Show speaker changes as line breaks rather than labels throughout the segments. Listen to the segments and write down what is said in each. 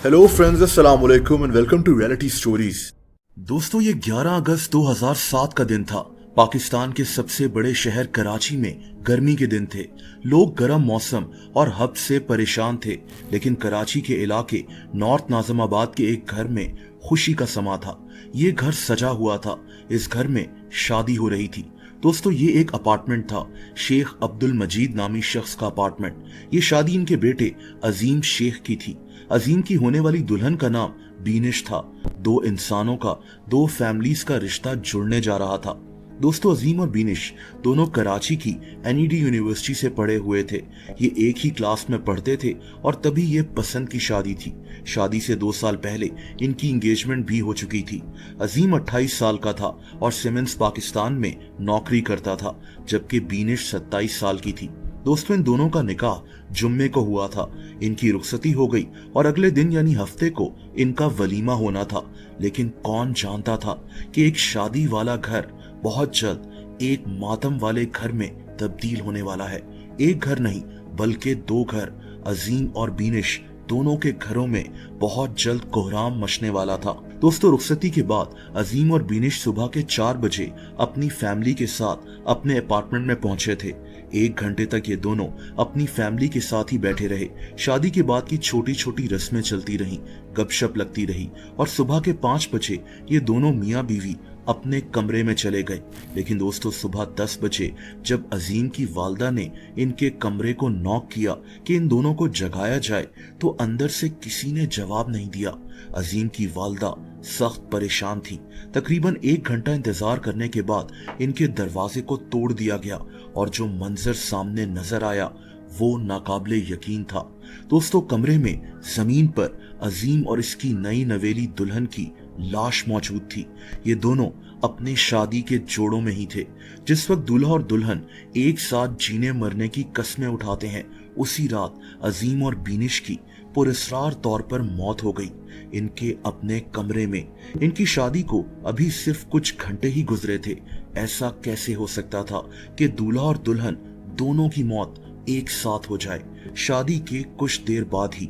Hello friends, अस्सलाम वालेकुम and welcome to Reality Stories. दोस्तों, ये 11 अगस्त 2007 का दिन था। पाकिस्तान के सबसे बड़े शहर कराची में गर्मी के दिन थे। लोग गर्म मौसम और हब से परेशान थे, लेकिन कराची के इलाके नॉर्थ नाज़िमाबाद के एक घर में खुशी का समा था। ये घर सजा हुआ था। इस घर में शादी हो रही थी। दोस्तों, ये एक अपार्टमेंट था, शेख अब्दुल मजीद नामी शख्स का अपार्टमेंट। ये शादी इनके बेटे अजीम शेख की थी। अजीम की होने वाली दुल्हन का नाम बीनिश था। दो इंसानों का, दो फैमिलीज का रिश्ता जुड़ने जा रहा था। दोस्तों, अजीम और बीनिश दोनों कराची की एनईडी यूनिवर्सिटी से पढ़े हुए थे। ये एक ही क्लास में पढ़ते थे और तभी ये पसंद की शादी थी। शादी से 2 साल पहले इनकी एंगेजमेंट भी हो चुकी थी। अजीम 28 साल का था और सीमेंस पाकिस्तान में नौकरी करता था, जबकि बीनिश 27 साल की थी। दोस्तों, इन दोनों का निकाह जुम्मे को हुआ था। इनकी रुखसती हो गई और अगले दिन यानी हफ्ते को इनका वलीमा होना था। लेकिन कौन जानता था कि एक शादी वाला घर बहुत जल्द एक मातम वाले घर में तब्दील होने वाला है। एक घर नहीं बल्कि 2 घर, अजीम और बीनिश दोनों के घरों में बहुत जल्द कोहराम मचने वाला था। दोस्तों, रुखसती के बाद अजीम और बीनिश सुबह के 4 बजे अपनी फैमिली के साथ अपने अपार्टमेंट में पहुंचे थे। 1 घंटे तक ये दोनों अपनी फैमिली के साथ ही बैठे रहे। शादी के बाद की छोटी छोटी रस्में चलती रहीं, गपशप लगती रही और सुबह के 5 बजे ये दोनों मियाँ बीवी अपने कमरे में चले गए। लेकिन दोस्तों, सुबह 10 बजे जब अजीम की वालदा ने इनके कमरे को नॉक किया कि इन दोनों को जगाया जाए, तो अंदर से किसी ने जवाब नहीं दिया। अजीम की वालदा सख्त परेशान थी। तकरीबन 1 घंटा इंतजार करने के बाद इनके दरवाजे को तोड़ दिया गया और जो मंजर सामने नजर आया वो नाकाबिले यकीन था। दोस्तों, कमरे में जमीन पर अजीम और इसकी नई नवेली दुल्हन की लाश मौजूद थी। ये दोनों अपने शादी के जोड़ों में ही थे। जिस वक्त दूल्हा और दुल्हन एक साथ जीने मरने की कस्में उठाते हैं, उसी रात अजीम और बीनिश की पुरस्रार तौर पर मौत हो गई, इनके अपने कमरे में। इनकी शादी को अभी सिर्फ कुछ घंटे ही गुजरे थे। ऐसा कैसे हो सकता था कि दूल्हा और दुल्हन दोनों की मौत एक साथ हो जाए, शादी के कुछ देर बाद ही।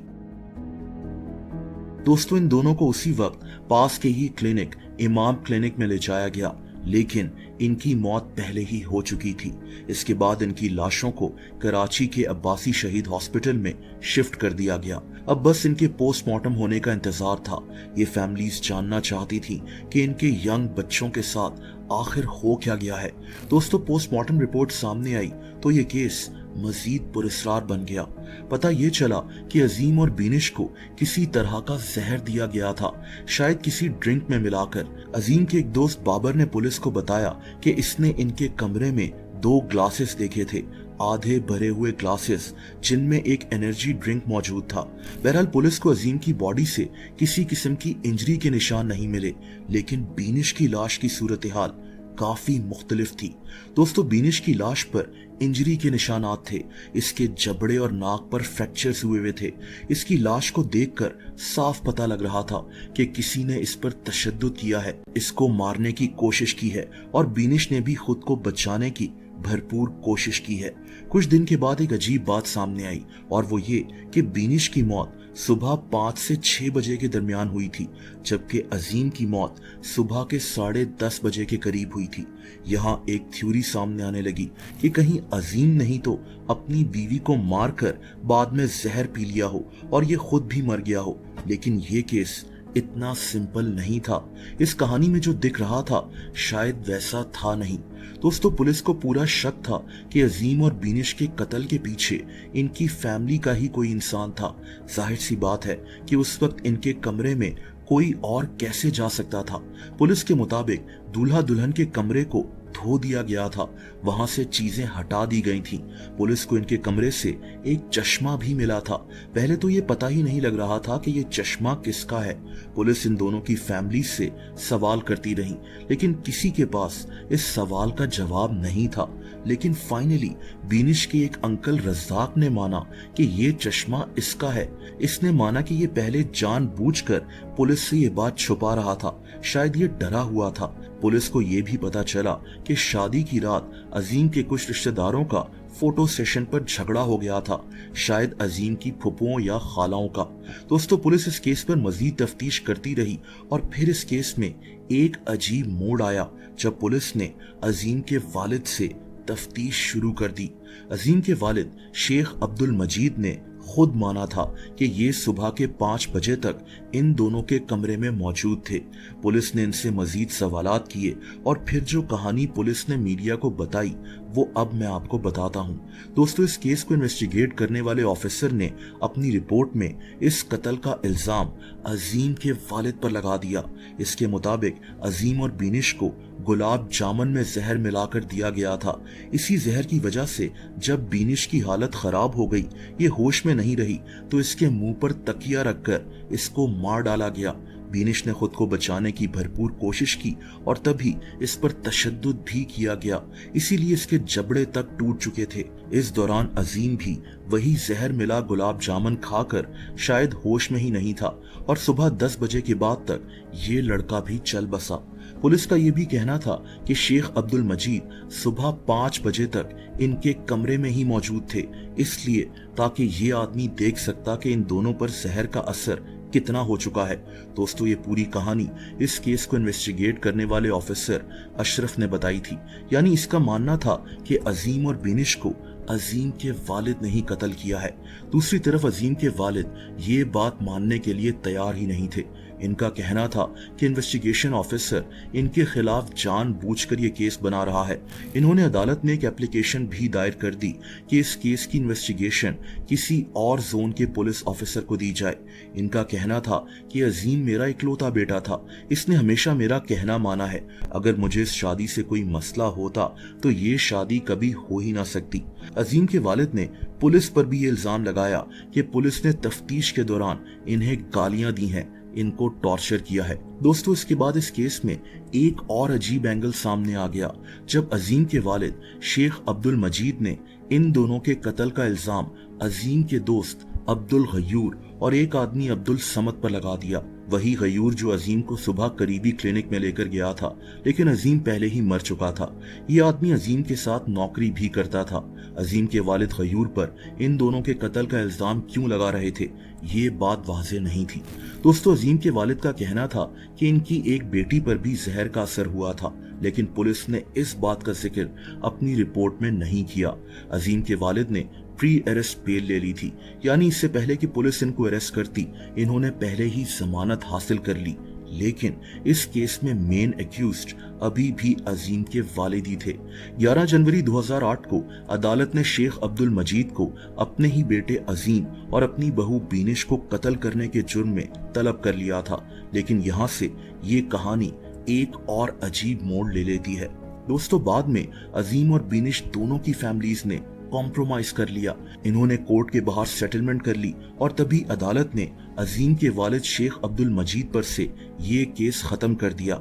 दोस्तों, इन दोनों को उसी वक्त पास के ही क्लिनिक, इमाम क्लिनिक में ले जाया गया, लेकिन इनकी मौत पहले ही हो चुकी थी। इसके बाद इनकी लाशों को कराची के अब्बासी शहीद हॉस्पिटल में शिफ्ट कर दिया गया। अब बस इनके पोस्टमार्टम होने का इंतजार था। ये फैमिलीज जानना चाहती थी कि इनके यंग बच्चों के साथ आखिर हो क्या गया है। दोस्तों, पोस्टमार्टम रिपोर्ट सामने आई तो ये केस मजीद पुरस्कार बन गया। पता ये चला कि अजीम और बीनिश को किसी तरह का जहर दिया गया था, शायद किसी ड्रिंक में मिलाकर। अजीम के एक दोस्त बाबर ने पुलिस को बताया कि इसने इनके कमरे में 2 ग्लासेस देखे थे, आधे भरे हुए ग्लासेस, जिनमें एक एनर्जी ड्रिंक मौजूद था। बहरहाल पुलिस को अजीम की बॉडी से किसी किस्म की इंजरी के निशान नहीं मिले, लेकिन बीनिश की लाश की सूरत हाल काफी मुख्तलिफ थी। दोस्तों, बीनिश की लाश पर इंजरी के निशानात थे। इसके जबड़े और नाक पर फ्रैक्चर्स हुए थे। इसकी लाश को देखकर साफ पता लग रहा था कि किसी ने इस पर तशद्दुद किया है, इसको मारने की कोशिश की है और बीनिश ने भी खुद को बचाने की भरपूर कोशिश की है। कुछ दिन के बाद एक अजीब बात सामने आई और वो ये कि बीनिश की मौत सुबह 5 से 6 बजे के दरमियान हुई थी, जबकि अजीम की मौत सुबह के 10:30 बजे के करीब हुई थी। यहाँ एक थ्योरी सामने आने लगी कि कहीं अजीम नहीं तो अपनी बीवी को मारकर बाद में जहर पी लिया हो और ये खुद भी मर गया हो। लेकिन ये केस इतना सिंपल नहीं था। इस कहानी में जो दिख रहा था शायद वैसा था नहीं। दोस्तों, पुलिस को पूरा शक था कि अजीम और बीनिश के कत्ल के पीछे इनकी फैमिली का ही कोई इंसान था। जाहिर सी बात है कि उस वक्त इनके कमरे में कोई और कैसे जा सकता था। पुलिस के मुताबिक दूल्हा दुल्हन के कमरे को धो दिया गया था, वहां से चीजें हटा दी गई थीं। पुलिस को इनके कमरे से एक चश्मा भी मिला था। पहले तो ये पता ही नहीं लग रहा था कि ये चश्मा किसका है। पुलिस इन दोनों की फैमिली से सवाल करती रही, लेकिन किसी के पास इस सवाल का जवाब नहीं था। लेकिन फाइनली बीनिश के एक अंकल रज्जाक ने माना कि ये चश्मा इसका है। इसने माना कि ये पहले जानबूझकर पुलिस से ये बात छुपा रहा था, शायद ये डरा हुआ था। पुलिस को ये भी पता चला कि शादी की रात अजीम के कुछ रिश्तेदारों का फोटो सेशन पर झगड़ा हो गया था, शायद अजीम की फुप्पुओं या खालाओं का। दोस्तों पुलिस इस केस पर मजीद तफ्तीश करती रही और फिर इस केस में एक अजीब मोड़ आया जब पुलिस ने अजीम के वालिद से तफ्तीश शुरू कर दी। अजीम के वालिद शेख अब्दुल मजीद ने खुद माना था कि ये सुबह के 5 बजे तक इन दोनों के कमरे में मौजूद थे। पुलिस ने इनसे मजीद सवालात किए और फिर जो कहानी पुलिस ने मीडिया को बताई वो अब मैं आपको बताता हूँ। दोस्तों इस केस को इन्वेस्टिगेट करने वाले ऑफिसर ने अपनी रिपोर्ट में इस कत्ल का इल्जाम अजीम के वालिद पर लगा दिया। इसके मुताबिक अजीम और बीनिश को गुलाब जामुन में जहर मिलाकर दिया गया था। इसी जहर की वजह से जब बीनिश की हालत खराब हो गई, ये होश में नहीं रही, तो इसके मुंह पर तकिया रखकर इसको मार डाला गया। बीनिश ने खुद को बचाने की भरपूर कोशिश की और तभी इस पर तशद्दुद भी किया गया, इसीलिए इसके जबड़े तक टूट चुके थे। इस दौरान अजीम भी वही जहर मिला गुलाब जामुन खाकर शायद होश में ही नहीं था और सुबह 10 बजे के बाद तक ये लड़का भी चल बसा। पुलिस का यह भी कहना था कि शेख अब्दुल मजीद सुबह 5 बजे तक इनके कमरे में ही मौजूद थे, इसलिए ताकि ये आदमी देख सकता कि इन दोनों पर जहर का असर कितना हो चुका है। दोस्तों ये पूरी कहानी इस केस को इन्वेस्टिगेट करने वाले ऑफिसर अशरफ ने बताई थी। यानी इसका मानना था कि अजीम और बीनिश को अजीम के वालिद ने ही कत्ल किया है। दूसरी तरफ अजीम के वालिद ये बात मानने के लिए तैयार ही नहीं थे। इनका कहना था कि इन्वेस्टिगेशन ऑफिसर इनके खिलाफ जानबूझकर ये केस बना रहा है। इन्होंने अदालत में एक एप्लीकेशन भी दायर कर दी कि इस केस की इन्वेस्टिगेशन किसी और जोन के पुलिस ऑफिसर को दी जाए। इनका कहना था कि अजीम मेरा इकलौता बेटा था, इसने हमेशा मेरा कहना माना है। अगर मुझे इस शादी से कोई मसला होता तो ये शादी कभी हो ही ना सकती। अजीम के वालिद ने पुलिस पर भी ये इल्जाम लगाया कि पुलिस ने तफ्तीश के दौरान इन्हें गालियां दी हैं, इनको टॉर्चर किया है। दोस्तों इसके बाद इस केस में एक और अजीब एंगल सामने आ गया जब अजीम के वालिद शेख अब्दुल मजीद ने इन दोनों के कत्ल का इल्जाम अजीम के दोस्त अब्दुल गयूर और एक आदमी अब्दुल समद पर लगा दिया। वही गयूर जो अजीम को सुबह करीबी क्लिनिक में लेकर गया था, लेकिन अजीम पहले ही मर चुका था। ये आदमी अजीम के साथ नौकरी भी करता था। अजीम के वालिद गयूर पर इन दोनों के कत्ल का इल्जाम क्यों लगा रहे थे, ये बात वाज़ेह नहीं थी। दोस्तों अजीम के वालिद का कहना था कि इनकी एक बेटी पर भी जहर का असर हुआ था, लेकिन पुलिस ने इस बात का जिक्र अपनी रिपोर्ट में नहीं किया। अजीम के वालिद ने प्री अरेस्ट बेल ले ली थी, यानी इससे पहले कि पुलिस इनको अरेस्ट करती इन्होंने पहले ही जमानत हासिल कर ली। लेकिन इस केस में मेन एक्यूज्ड अभी भी अजीम के वालिद ही थे। 11 जनवरी 2008 को अदालत ने शेख अब्दुल मजीद को अपने ही बेटे अजीम और अपनी बहू बीनिश को कत्ल करने के जुर्म में तलब कर लिया था। लेकिन यहाँ से ये कहानी एक और अजीब मोड़ ले लेती है। दोस्तों बाद में अजीम और बीनिश दोनों की फैमिलीज ने कॉम्प्रोमाइज कर लिया। इन्होंने कोर्ट के बाहर सेटलमेंट कर ली और तभी अदालत ने अजीम के वालिद शेख अब्दुल मजीद पर से ये केस खत्म कर दिया।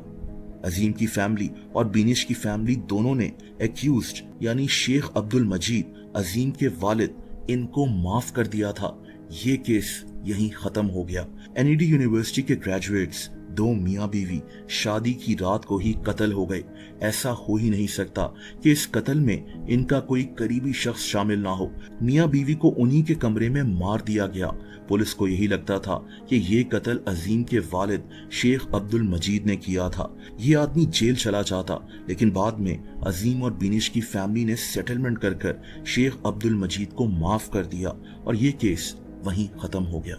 अजीम की फैमिली और बीनिश की फैमिली दोनों ने एक्यूज्ड यानी शेख अब्दुल मजीद, अजीम के वालिद, इनको माफ कर दिया था। ये केस यहीं खत्म हो गया। एनईडी यूनिवर्सिटी के ग्रेजुएट्स, 2 मियाँ बीवी शादी की रात को ही कत्ल हो गए। ऐसा हो ही नहीं सकता कि इस कत्ल में इनका कोई करीबी शख्स शामिल ना हो। मियाँ बीवी को उन्हीं के कमरे में मार दिया गया। पुलिस को यही लगता था कि ये कत्ल अजीम के वालिद शेख अब्दुल मजीद ने किया था। ये आदमी जेल चला जाता, लेकिन बाद में अजीम और बीनिश की फैमिली ने सेटलमेंट कर शेख अब्दुल मजीद को माफ कर दिया और ये केस वहीं खत्म हो गया।